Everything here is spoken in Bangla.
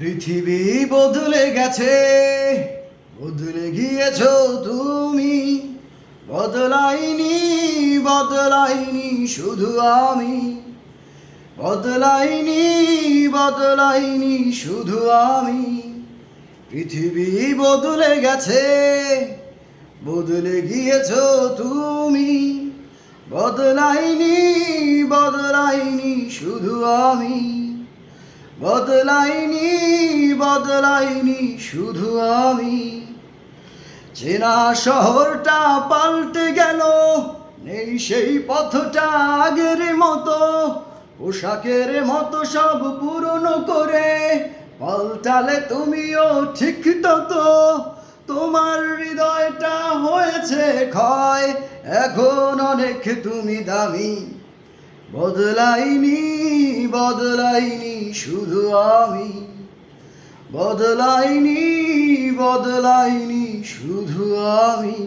পৃথিবী বদলে গেছে, বদলে গিয়েছো তুমি। বদলাইনি, বদলাইনি শুধু আমি। বদলাইনি, বদলাইনি শুধু আমি। পৃথিবী বদলে গেছে, বদলে গিয়েছো তুমি। বদলাইনি, বদলাইনি শুধু আমি। বদলাইনি, বদলাইনি শুধু আমি। চেনা শহরটা পাল্টে গেল, নেই সেই পথটা আগের মতো। পোশাকের মতো সব পুরনো করে পাল্টালে তুমিও ঠিক ততো। তোমার হৃদয়টা হয়েছে ক্ষয়, এখন অনেক তুমি দামি। বদলাইনি, বদলাইনি শুধু আমি। বদলাইনি, বদলাইনি শুধু আমি।